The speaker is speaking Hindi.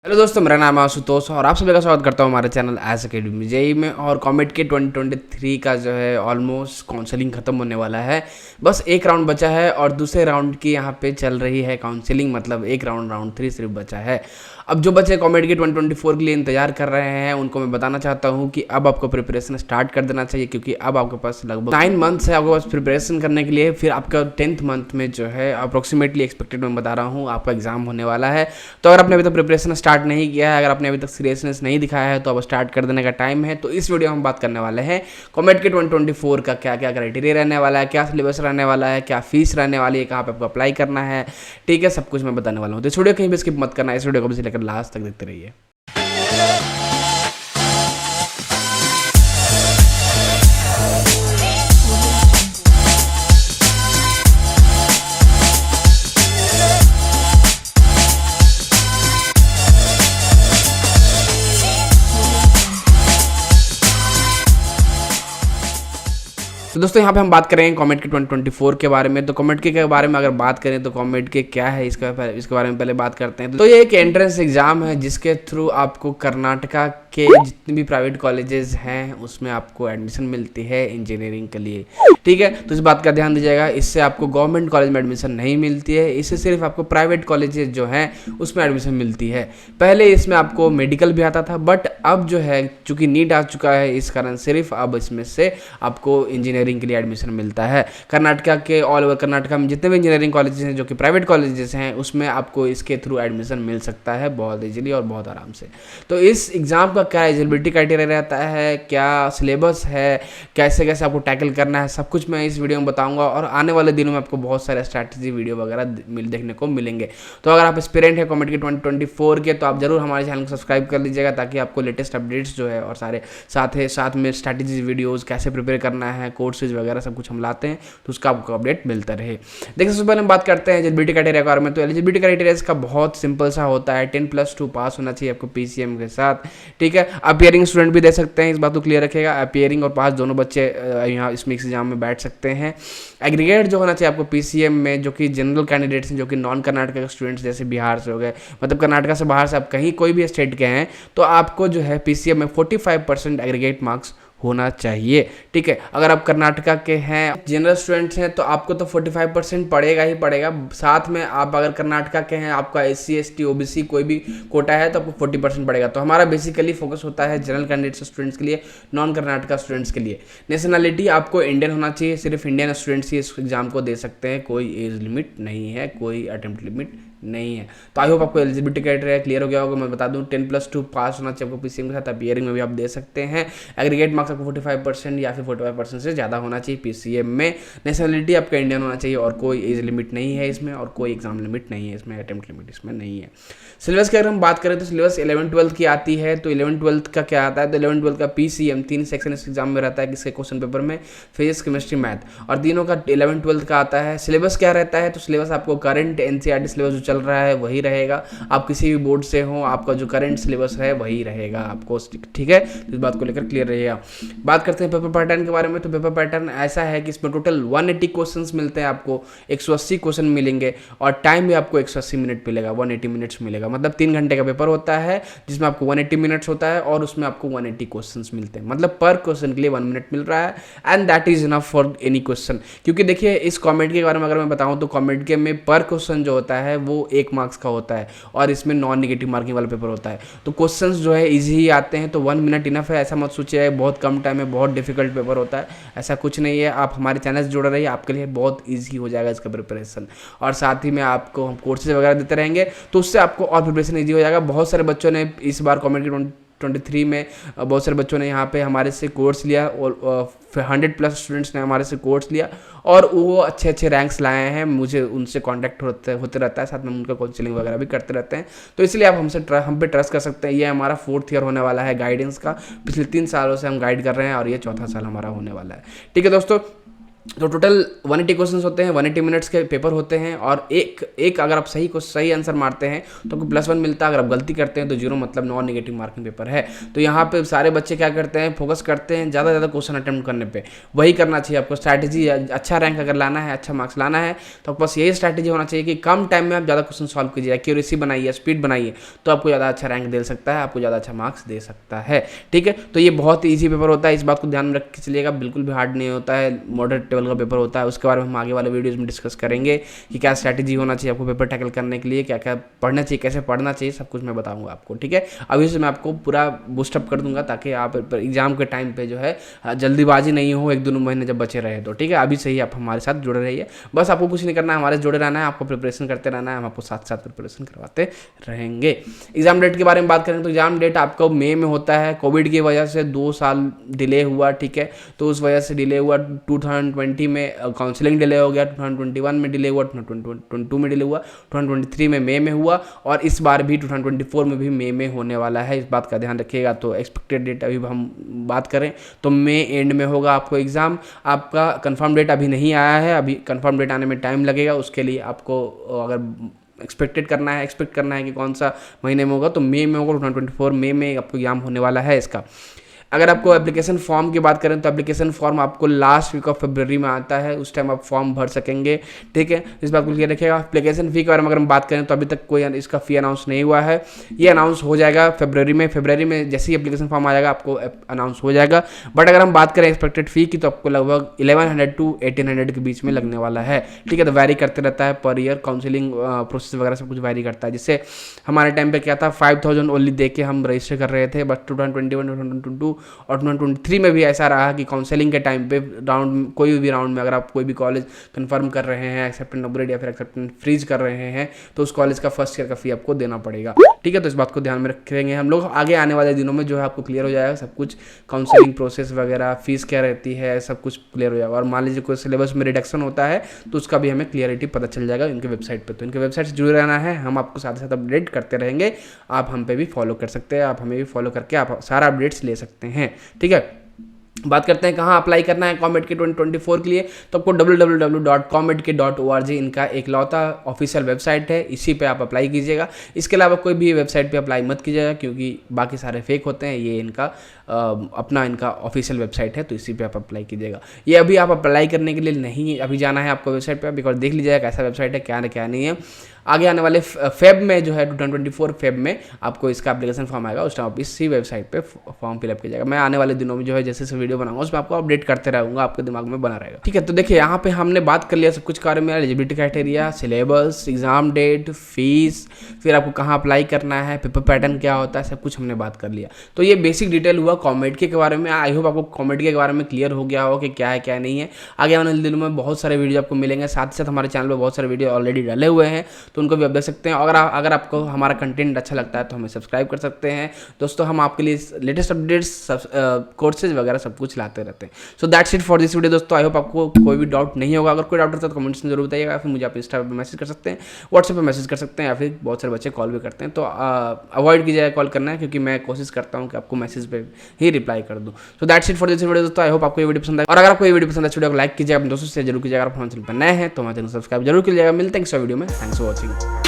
हेलो दोस्तों, मेरा नाम है आशुतोष और आप सभी का स्वागत करता हूँ हमारे चैनल एस अकेडमी में। जेई में और कॉमेट के 2023 का जो है ऑलमोस्ट काउंसलिंग ख़त्म होने वाला है। बस एक राउंड बचा है और दूसरे राउंड की यहाँ पे चल रही है काउंसलिंग, मतलब एक राउंड 3 सिर्फ बचा है। अब जो बच्चे कॉमेट के 2024 के लिए इंतजार कर रहे हैं उनको मैं बताना चाहता हूँ कि अब आपको प्रिपरेशन स्टार्ट कर देना चाहिए, क्योंकि अब आपके पास लगभग 9 मंथ्स है आपके पास प्रिपरेशन करने के लिए। फिर आपका 10th मंथ में जो है अप्रोक्सीमेटली एक्सपेक्टेड मैं बता रहा हूँ आपका एग्जाम होने वाला है। तो अगर आपने अभी तक प्रिपरेशन स्टार्ट नहीं किया है, अगर आपने अभी तक सीरियसनेस नहीं दिखाया है, तो अब स्टार्ट कर देने का टाइम है। तो इस वीडियो में हम बात करने वाले हैं कॉमेट के 2024 का क्या क्या क्राइटेरिया रहने वाला है, क्या सिलेबस रहने वाला है, क्या फीस रहने वाली है, कहाँ पे आपको अप्लाई करना है। ठीक है, सब कुछ मैं बताने वाला हूँ। तो इस वीडियो कहीं भी स्किप मत करना, इस वीडियो को भी लेकर लास्ट तक देखते रहिए। तो दोस्तों यहाँ पे हम बात करेंगे कॉमेट के 2024 के बारे में। तो कॉमेट के बारे में अगर बात करें तो कॉमेट के क्या है इसके बारे में पहले बात करते हैं। तो ये एक एंट्रेंस एग्जाम है जिसके थ्रू आपको कर्नाटका के जितने भी प्राइवेट कॉलेजेस हैं उसमें आपको एडमिशन मिलती है इंजीनियरिंग के लिए। ठीक है, तो इस बात का ध्यान दीजिएगा, इससे आपको गवर्नमेंट कॉलेज में एडमिशन नहीं मिलती है, इससे सिर्फ आपको प्राइवेट कॉलेजेस जो हैं उसमें एडमिशन मिलती है। पहले इसमें आपको मेडिकल भी आता था, बट अब जो है चूंकि नीट आ चुका है इस कारण सिर्फ अब इसमें से आपको इंजीनियरिंग के लिए एडमिशन मिलता है। कर्नाटका के ऑल ओवर कर्नाटका में जितने भी इंजीनियरिंग कॉलेजेस हैं जो कि प्राइवेट कॉलेजेस हैं उसमें आपको इसके थ्रू एडमिशन मिल सकता है बहुत ईजिली और बहुत आराम से। तो इस एग्ज़ाम का क्या एलिजिबिलिटी क्राइटेरिया रहता है, क्या सिलेबस है, कैसे कैसे आपको टैकल करना है, सब कुछ मैं इस वीडियो में बताऊंगा। और आने वाले दिनों में आपको बहुत सारे स्ट्रैटेजी वीडियो वगैरह देखने को मिलेंगे। तो अगर आप एस्पिरेंट हैं कॉमेट के 2024 के तो आप जरूर हमारे चैनल को सब्सक्राइब कर लीजिएगा, ताकि आपको लेटेस्ट अपडेट्स जो है और सारे साथ में स्ट्रैटेजी वीडियोज़ कैसे प्रिपेयर करना है, कोर्सेज वगैरह सब कुछ हम लाते हैं, तो उसका आपको अपडेट मिलता रहे। देखिए, सबसे पहले हम बात करते हैं एलिजिबिलिटी क्राइटेरिया के बारे में। तो एलिजिबिलिटी क्राइटेरिया इसका बहुत सिंपल सा होता है, 10+2 पास होना चाहिए आपको पीसीएम के साथ। ठीक है, अपीयरिंग स्टूडेंट भी दे सकते हैं, इस बात को क्लियर रखेगा। अपीयरिंग और पास दोनों बच्चे यहाँ इसमें एग्जाम में बैठ सकते हैं। एग्रीगेट जो होना चाहिए आपको पीसीएम में, जो कि जनरल कैंडिडेट्स हैं, जो कि नॉन कर्नाटका के स्टूडेंट्स जैसे बिहार से हो गए, मतलब कर्नाटका से बाहर से आप कहीं कोई भी स्टेट के हैं, तो आपको जो है पीसीएम में 45% एग्रीगेट मार्क्स होना चाहिए। ठीक है, अगर आप कर्नाटका के हैं, जनरल स्टूडेंट्स हैं, तो आपको तो 45% पड़ेगा ही पड़ेगा। साथ में आप अगर कर्नाटका के हैं, आपका SC ST OBC कोई भी कोटा है तो आपको 40% पड़ेगा। तो हमारा बेसिकली फोकस होता है जनरल कैंडिडेट्स स्टूडेंट्स के लिए, नॉन कर्नाटका स्टूडेंट्स के लिए। नेशनलिटी आपको इंडियन होना चाहिए, सिर्फ इंडियन स्टूडेंट्स ही इस एग्जाम को दे सकते हैं, कोई एज लिमिट नहीं है, कोई अटेम्प्ट लिमिट नहीं है। तो आई होप आपको एलिजिबिलिटी क्राइटेरिया क्लियर हो गया होगा। मैं बता दूं 10+2 पास होना चाहिए आपको पीसीएम के साथ, अपीयरिंग में भी आप दे सकते हैं। एग्रीगेट मार्क्स आपको 45% या फिर 45% से ज़्यादा होना चाहिए पीसीएम में। नेशनलिटी आपका इंडियन होना चाहिए और कोई एज लिमिट नहीं है इसमें, और कोई एग्जाम लिमिट नहीं है इसमें, अटेम्प्ट लिमिट इसमें नहीं है। सिलेबस की अगर हम बात करें तो सिलेबस 11th-12th की आती है। तो 11th-12th का क्या आता है, तो 11th-12th का पीसीएम 3 सेक्शन इस एग्जाम में रहता है, किसके क्वेश्चन पेपर में, फिजिक्स केमिस्ट्री मैथ, और तीनों का 11th-12th का आता है। सिलेबस क्या रहता है, तो सिलेबस आपको करंट एनसीईआरटी सिलेबस जो चल रहा है वही रहेगा। आप किसी भी बोर्ड से हो, आपका जो करंट सिलेबस है वही रहेगा आपको। ठीक है, तो इस बात को लेकर क्लियर रहिएगा। बात करते हैं पेपर पैटर्न के बारे में। तो पेपर पैटर्न ऐसा है कि इसमें टोटल 180 क्वेश्चंस मिलते हैं आपको, 180 क्वेश्चन मिलेंगे, और टाइम भी आपको 180 मिनट मिलेगा, 180 मिनट्स मिलेगा। मतलब 3 घंटे का पेपर होता है जिसमें आपको 180 मिनट्स होता है और उसमें आपको 180 क्वेश्चंस मिलते हैं। मतलब पर क्वेश्चन के लिए 1 मिनट मिल रहा है, and that is enough for any question. क्योंकि देखिए, इस कॉमेट के बारे में अगर मैं बताऊँ तो कॉमेट के में पर क्वेश्चन जो होता है वो 1 मार्क्स का होता है, और इसमें नॉन नेगेटिव मार्किंग वाला पेपर होता है। तो क्वेश्चंस जो है इजी ही आते हैं, तो 1 मिनट इनफ है। ऐसा मत सोचिए बहुत कम टाइम में बहुत डिफिकल्ट पेपर होता है, ऐसा कुछ नहीं है। आप हमारे चैनल से जुड़े रहिए, आपके लिए बहुत ईजी हो जाएगा इसका प्रिपरेशन। और साथ ही में आपको हम कोर्सेज वगैरह देते रहेंगे, तो उससे आपको और प्रिपरेशन ईजी हो जाएगा। बहुत सारे बच्चों ने इस बार कॉमेट के 23 में बहुत सारे बच्चों ने यहाँ पे हमारे से कोर्स लिया, और 100+ स्टूडेंट्स ने हमारे से कोर्स लिया और वो अच्छे रैंक्स लाए हैं। मुझे उनसे कांटेक्ट होते रहता है, साथ में उनका काउंसलिंग वगैरह भी करते रहते हैं। तो इसलिए आप हम पे ट्रस्ट कर सकते हैं। ये हमारा 4th ईयर होने वाला है गाइडेंस का। पिछले 3 सालों से हम गाइड कर रहे हैं और ये 4था साल हमारा होने वाला है। ठीक है दोस्तों, तो टोटल 180 क्वेश्चंस होते हैं, 180 मिनट्स के पेपर होते हैं, और एक अगर आप सही आंसर मारते हैं तो आपको +1 मिलता है, अगर आप गलती करते हैं तो 0, मतलब नॉन नेगेटिव मार्किंग पेपर है। तो यहाँ पे सारे बच्चे क्या करते हैं, फोकस करते हैं ज़्यादा से ज़्यादा क्वेश्चन अटेम्प्ट करने पे, वही करना चाहिए आपको। स्ट्रैटेजी अच्छा रैंक अगर लाना है, अच्छा मार्क्स लाना है, तो आपको बस यही स्ट्रैटेजी होना चाहिए कि कम टाइम में आप ज़्यादा क्वेश्चन सॉल्व कीजिए, एक्यूरेसी बनाइए, स्पीड बनाइए, तो आपको ज़्यादा अच्छा रैंक दे सकता है, आपको ज़्यादा अच्छा मार्क्स दे सकता है। ठीक है, तो ये बहुत ही ईजी पेपर होता है, इस बात को ध्यान में रख के चलिएगा, बिल्कुल भी हार्ड नहीं होता है, मॉडरेट लेवल का पेपर होता है। उसके बारे में हम आगे वाले वीडियोस में डिस्कस करेंगे कि क्या स्ट्रैटेजी होना चाहिए आपको पेपर टैकल करने के लिए, क्या क्या पढ़ना चाहिए, कैसे पढ़ना चाहिए, सब कुछ मैं बताऊंगा आपको। ठीक है, अभी से मैं आपको पूरा बूस्टअप कर दूंगा ताकि आप एग्जाम के टाइम पे जो है जल्दीबाजी नहीं हो, 1-2 महीने जब बचे रहे तो। ठीक है, अभी से ही आप हमारे साथ जुड़े रहिए, बस आपको कुछ नहीं करना है, हमारे जुड़े रहना है, आपको प्रिपरेशन करते रहना है, हम आपको साथ साथ प्रिपरेशन करवाते रहेंगे। एग्जाम डेट के बारे में बात करें तो एग्जाम डेट आपका मई में होता है। कोविड की वजह से 2 साल डिले हुआ, ठीक है, तो उस वजह से डिले हुआ। 2020 में काउंसलिंग डिले हो गया, 2021 में डिले हुआ, 2022 में डिले हुआ, 2023 में मई में हुआ, और इस बार भी 2024 में भी मई में होने वाला है, इस बात का ध्यान रखिएगा। तो एक्सपेक्टेड डेट अभी हम बात करें तो मई एंड में होगा आपको एग्ज़ाम। आपका कंफर्म डेट अभी नहीं आया है, अभी कंफर्म डेट आने में टाइम लगेगा, उसके लिए आपको अगर एक्सपेक्ट करना है कि कौन सा महीने में होगा, तो मई में होगा, 2024 मई में आपको एग्जाम होने वाला है इसका। अगर आपको एप्लीकेशन फॉर्म की बात करें तो एप्लीकेशन फॉर्म आपको लास्ट वीक ऑफ फरवरी में आता है, उस टाइम आप फॉर्म भर सकेंगे। ठीक है, इस बात को क्लियर रखिएगा। एप्लीकेशन फ़ी के बारे में अगर हम बात करें तो अभी तक कोई इसका फ़ी अनाउंस नहीं हुआ है, ये अनाउंस हो जाएगा फरवरी में जैसे ही एप्लीकेशन फॉर्म आ जाएगा आपको अनाउंस हो जाएगा। बट अगर हम बात करें एक्सपेक्टेड फ़ी की तो आपको लगभग 1100 to 1800 के बीच में लगने वाला है। ठीक है, तो वैरी करते रहता है पर ईयर, काउंसिलिंग प्रोसेस वगैरह सब कुछ वैरी करता है। जिससे हमारे टाइम पे क्या था, 5000 ओनली दे के हम रजिस्टर कर रहे थे, बट 2021, 2022 और 2023 में भी ऐसा रहा कि काउंसलिंग के टाइम पे राउंड, कोई भी राउंड में अगर आप कोई भी कॉलेज कंफर्म कर रहे हैं, एक्सेप्टेंस अपग्रेड या फिर एक्सेप्टेंस फ्रीज कर रहे हैं, तो उस कॉलेज का फर्स्ट ईयर का फी आपको देना पड़ेगा। ठीक है, तो इस बात को ध्यान में रखेंगे हम लोग। आगे आने वाले दिनों में जो है आपको क्लियर हो जाएगा सब कुछ, काउंसलिंग प्रोसेस वगैरह, फीस क्या रहती है, सब कुछ क्लियर हो जाएगा। और मान लीजिए कोई सिलेबस में रिडक्शन होता है तो उसका भी हमें क्लियरिटी पता चल जाएगा इनके वेबसाइट पर। तो इनके वेबसाइट से जुड़े रहना है, हम आपको साथ साथ अपडेट करते रहेंगे। आप हम पे भी फॉलो कर सकते हैं, आप हमें भी फॉलो करके आप सारा अपडेट्स ले सकते हैं। ठीक है, बात करते हैं कहाँ अप्लाई करना है कॉमेडके 2024 के लिए। तो आपको www.comedke.org इनका एक लौता ऑफिशियल वेबसाइट है, इसी पे आप अप्लाई कीजिएगा। इसके अलावा कोई भी वेबसाइट पे अप्लाई मत कीजिएगा क्योंकि बाकी सारे फेक होते हैं, ये इनका अपना इनका ऑफिशियल वेबसाइट है, तो इसी पे आप अप्लाई कीजिएगा। ये अभी आप अप्लाई करने के लिए नहीं अभी जाना है आपको वेबसाइट पे, बिकॉज देख लीजिएगा कैसा वेबसाइट है, क्या नहीं है। आगे आने वाले फेब में जो है 2024 फेब में आपको इसका एप्लीकेशन फॉर्म आएगा, उस टाइम आप इसी वेबसाइट पे फॉर्म फिलअप कीजिएगा। मैं आने वाले दिनों में जो है जैसे वीडियो बनाऊंगा उसमें आपको अपडेट करते रहूँगा, आपके दिमाग में बना रहेगा। ठीक है, तो देखिए यहाँ पे हमने बात कर लिया सब कुछ कार्य में, eligibility criteria, syllabus, exam date, fees, फिर आपको कहाँ अप्लाई करना है, पेपर पैटर्न क्या होता है, सब कुछ हमने बात कर लिया। तो ये बेसिक डिटेल हुआ कॉमेडके के बारे में। आई होप आपको कॉमेडके के बारे में क्लियर हो गया हो कि क्या है क्या नहीं है। आगे आने वाले दिनों में बहुत सारे वीडियो आपको मिलेंगे, साथ ही साथ हमारे चैनल पर बहुत सारे वीडियो ऑलरेडी डाले हुए हैं, तो उनको भी आप देख सकते हैं। अगर आपको हमारा कंटेंट अच्छा लगता है तो हमें सब्सक्राइब कर सकते हैं। दोस्तों हम आपके लिए लेटेस्ट अपडेट्स, कोर्सेज वगैरह सब कुछ लाते रहते हैं। So that's it for this video दोस्तों। आई होप आपको कोई भी डाउट नहीं होगा। अगर कोई डाउट होता है तो कमेंट्स में जरूर बताइएगा, फिर मुझे आप इंस्टा पर मैसेज कर सकते हैं, व्हाट्सएप पर मैसेज कर सकते हैं, या फिर बहुत सारे बच्चे कॉल भी करते हैं, तो अवॉइड कीजिएगा कॉल करना है क्योंकि मैं कोशिश करता हूँ कि आपको मैसेज पे ही रिप्लाई कर दूँ। So that's it for this video दोस्तों। आई होप आपको ये वीडियो पसंद है, और अगर आपको ये वीडियो पसंद है वीडियो को लाइक कीजिएगा, अपने दोस्तों से जरूर कीजिएगा। अगर हमारे चैनल पर नए हैं तो हमारे चैनल सब्सक्राइब जरूर कीजिएगा। मिलते हैं नेक्स्ट वीडियो में। Thanks for watching.